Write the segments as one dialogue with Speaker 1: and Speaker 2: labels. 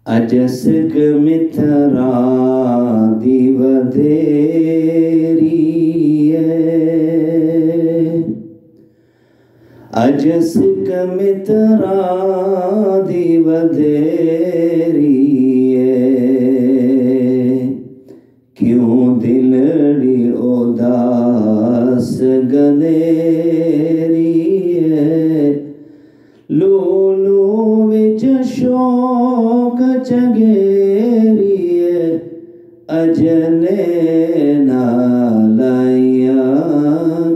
Speaker 1: اجسک مترا دی ودیری ہے، اجسک مترا دی ودیری ہے، کیوں دلڑی اداس گنیری ہے، لولو وچ شوق چگیری ہے، اجنے نالائیاں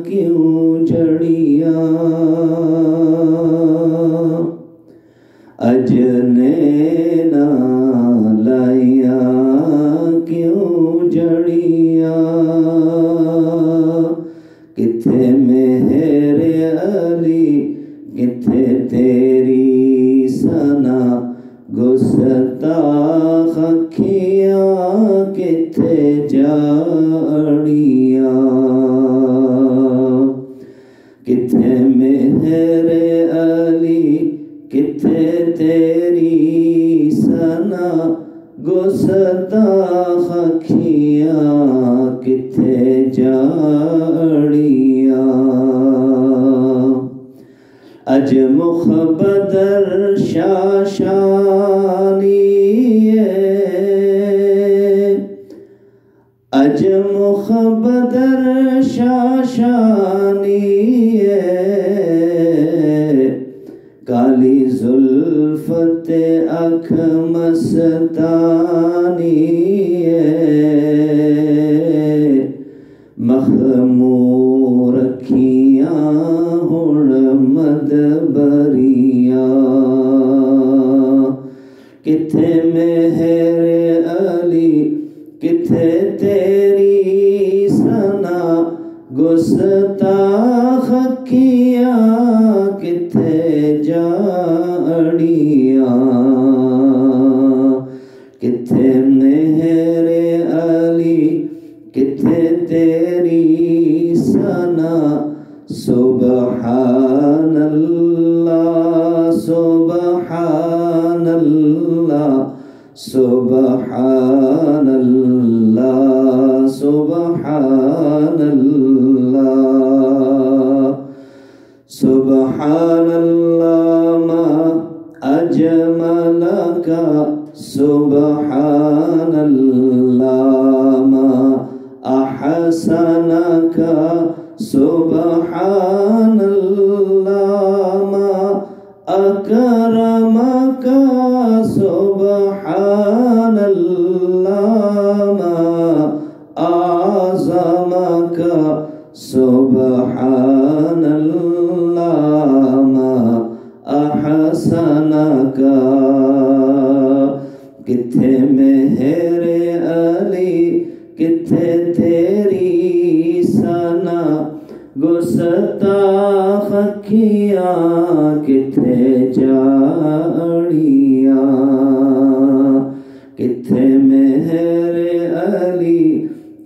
Speaker 1: کیوں جڑیاں، اجنے نالائیاں کیوں جڑیاں، کتھے مہر علی کتھے تیری ثنا، گستاخ اکھیاں کتھے جاڑیاں، کتھے مہر علی کتھے تیری ثنا، گستاخ اکھیاں کتھے جاڑیاں، اج مخ بدر شاشانی ہے، اج مخ بدر شاشانی ہے، کالی زلف تے اکھ مستانی ہے، مخمور اکھیاں ہن مدبریاں، کتھے مہر علی کتھے تیری ثنا، گستاخ اکھیاں کتھے جاڑیاں، کتھے مہر علی کتھے تیری ثنا، سبحان اللہ سبحان اللہ سبحان اللہ سبحان اللہ، سبحان اللہ ما اجملک، سبحان اللہ ما احسنک، سبحان اللہ ما اکرمک، سبحان اللہ ما اعظمک، سبحان اللہ ما احسنک، کتھے مہر علی کتھے تیری ثنا، گستاخ اکھیاں کتھے جاڑیاں، کتھے مہر علی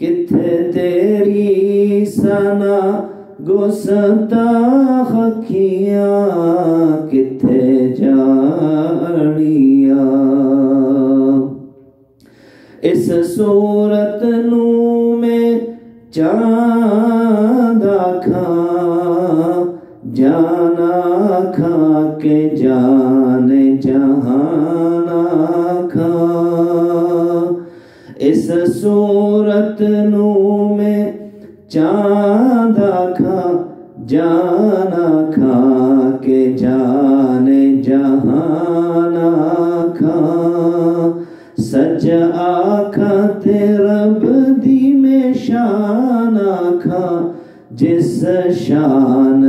Speaker 1: کتھے تیری ثنا، گستاخ اکھیاں کتھے جاڑیاں، اس صورت نو میں چاند آکھاں، جان آکھاں کہ جان جہان آکھاں، اس صورت نو میں چاند آکھاں، جان آکھاں کہ جان جہان آکھاں، سچ آکھاں تے رب دی میں شان آکھاں، جس شان